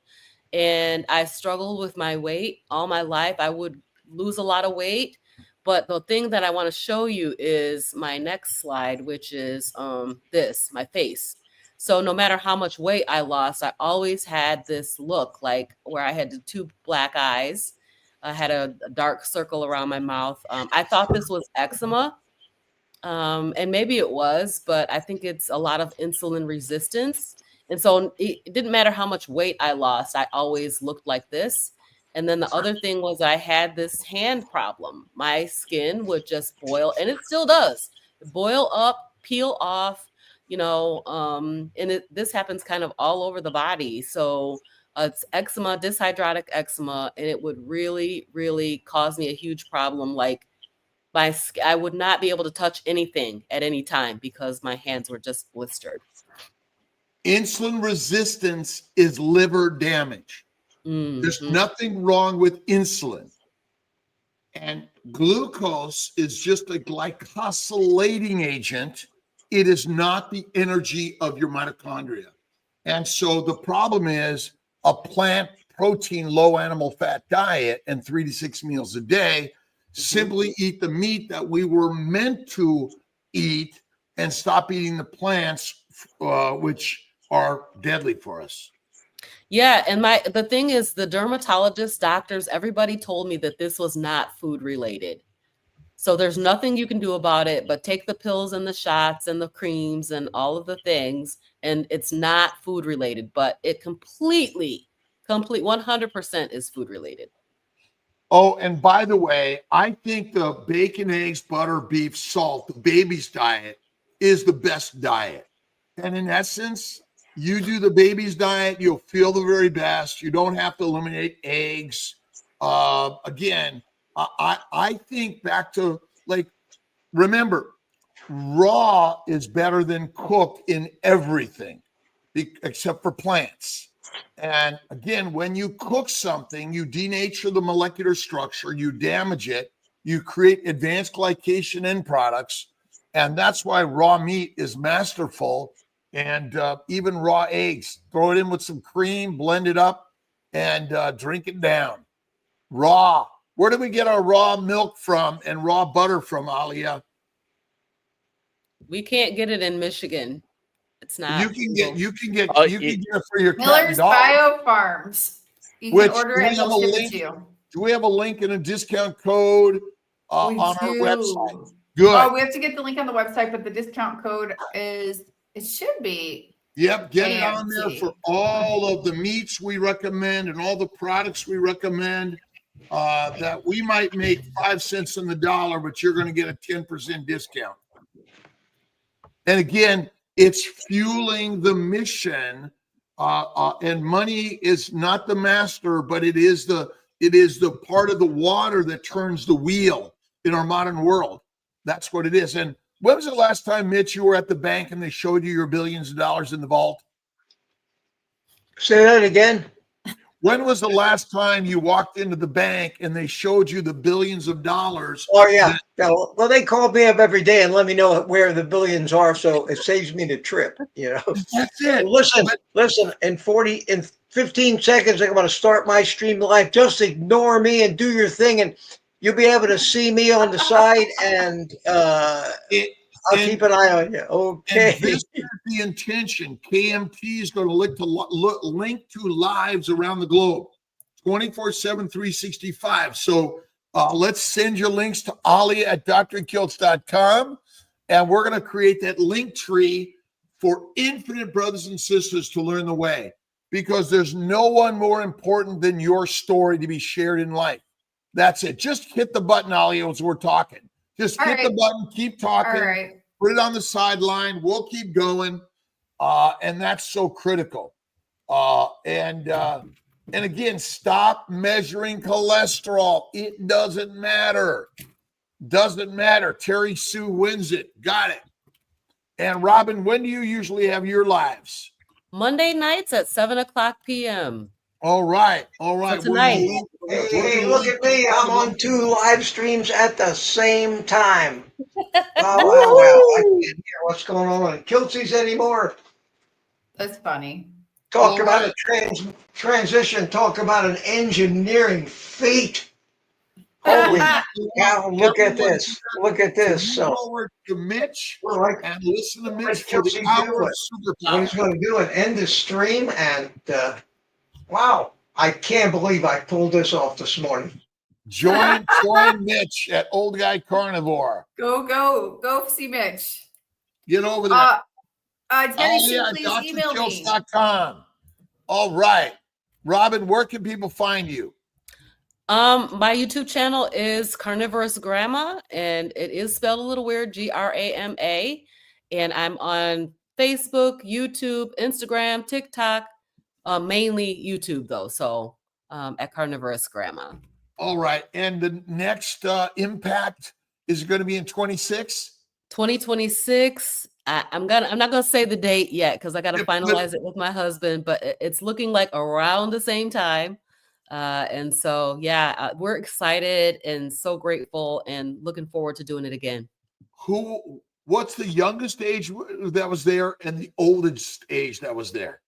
and I struggled with my weight all my life. I would lose a lot of weight, but the thing that I want to show you is my next slide, which is my face. So no matter how much weight I lost, I always had this look like where I had the 2 black eyes. I had a dark circle around my mouth. I thought this was eczema. And maybe it was, but I think it's a lot of insulin resistance. And so it didn't matter how much weight I lost, I always looked like this. And then the other thing was I had this hand problem. My skin would just boil, and it still does boil up, peel off, and this happens kind of all over the body. So it's eczema, dyshydrotic eczema, and it would really, really cause me a huge problem. Like I would not be able to touch anything at any time because my hands were just blistered. Insulin resistance is liver damage. There's nothing wrong with insulin. And glucose is just a glycosylating agent. It is not the energy of your mitochondria. And so the problem is a plant protein, low animal fat diet and 3 to 6 meals a day. Simply eat the meat that we were meant to eat and stop eating the plants, which are deadly for us. Yeah, and the thing is, the dermatologists, doctors, everybody told me that this was not food related. So there's nothing you can do about it, but take the pills and the shots and the creams and all of the things, and it's not food related, but it complete 100% is food related. Oh, and by the way, I think the bacon, eggs, butter, beef, salt, the baby's diet is the best diet. And in essence, you do the baby's diet, you'll feel the very best. You don't have to eliminate eggs. Again, I think back to, like, remember, raw is better than cooked in everything except for plants. And again, when you cook something, you denature the molecular structure, you damage it, you create advanced glycation end products. And that's why raw meat is masterful. And even raw eggs, throw it in with some cream, blend it up, and drink it down. Raw. Where do we get our raw milk from and raw butter from, Alia? We can't get it in Michigan. It's not. You can get it for your Miller's Bio Farms. You can order it and they'll ship it to you. Do we have a link and a discount code on our website? Good. Oh, we have to get the link on the website, but the discount code it should be. Yep, get it on there for all of the meats we recommend and all the products we recommend. That we might make 5 cents on the dollar, but you're going to get a 10% discount. And again, it's fueling the mission, and money is not the master, but it is the part of the water that turns the wheel in our modern world. That's what it is. And when was the last time, Mitch, you were at the bank and they showed you your billions of dollars in the vault? Say that again. When was the last time you walked into the bank and they showed you the billions of dollars? Oh, yeah. Well, they call me up every day and let me know where the billions are, so it saves me the trip, That's it. Listen, in 15 seconds, I'm going to start my stream live. Just ignore me and do your thing, and you'll be able to see me on the side, and I'll keep an eye on you. Okay. This is the intention. KMT is going to link to lives around the globe, 24/7, 365. So let's send your links to Ollie at drkiltz.com, and we're going to create that link tree for infinite brothers and sisters to learn the way, because there's no one more important than your story to be shared in life. That's it. Just hit the button, Ollie, as we're talking. Just hit the button, keep talking, put it on the sideline. We'll keep going. And that's so critical. And again, stop measuring cholesterol. It doesn't matter. Doesn't matter. Terry Sue wins it. Got it. And Robin, when do you usually have your lives? Monday nights at 7:00 p.m. All right. All right. So tonight. Hey, look at me. I'm on 2 live streams at the same time. Wow, wow, wow. I can't hear what's going on Kiltz anymore. That's funny. Talk about a transition. Talk about an engineering feat. Holy cow, look at this. Look at this. Go So, forward to Mitch like, and listen to Mitch like for the Kiltz hour do of it. what he's superpower. going to do and end the stream. And wow, I can't believe I pulled this off this morning. Join Mitch at Old Guy Carnivore. Go see Mitch. Get over there. Terry Sue, please email me. DrKiltz.com. All right. Robin, where can people find you? My YouTube channel is Carnivorous Grandma, and it is spelled a little weird, Grama. And I'm on Facebook, YouTube, Instagram, TikTok, mainly YouTube though. So at Carnivorous Grandma. All right. And the next impact is going to be in 2026. I'm not gonna say the date yet because I got to finalize it with my husband, but it's looking like around the same time. And so, yeah, we're excited and so grateful and looking forward to doing it again. What's the youngest age that was there and the oldest age that was there?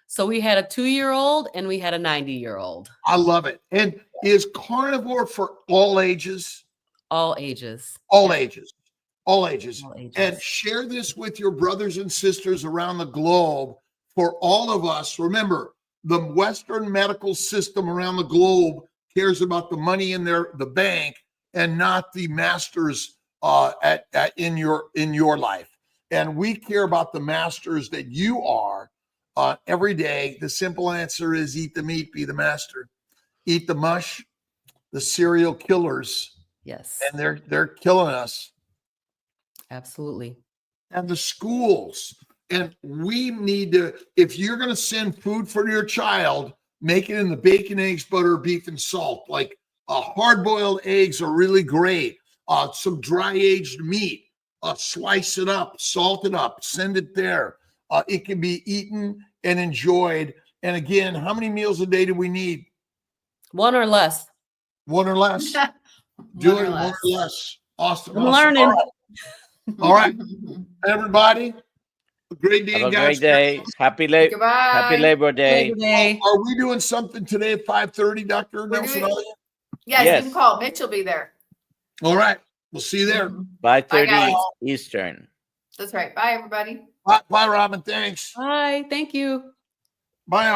So we had a 2-year-old and we had a 90-year-old. I love it. And is carnivore for all ages? All ages. All ages. All ages. All ages. And share this with your brothers and sisters around the globe. For all of us, remember, the Western medical system around the globe cares about the money in the bank and not the masters in your life. And we care about the masters that you are every day. The simple answer is eat the meat, be the master. Eat the mush, the serial killers. Yes. And they're killing us. Absolutely. And the schools. And we need to, if you're going to send food for your child, make it in the bacon, eggs, butter, beef, and salt. Like hard-boiled eggs are really great. Some dry-aged meat. Slice it up, salt it up, send it there. It can be eaten and enjoyed. And again, how many meals a day do we need? 1 or less. 1 or less. Do it 1 or less. Awesome. I'm learning. All right. Everybody. A great day, Have a guys. great day. Happy Labor Day. Are we doing something today at 5:30, Dr. Nelson? Yes, Yes. you can call. Mitch will be there. All right. We'll see you there. 5:30 Eastern. That's right. Bye, everybody. Bye, Robin. Thanks. Bye. Thank you. Bye.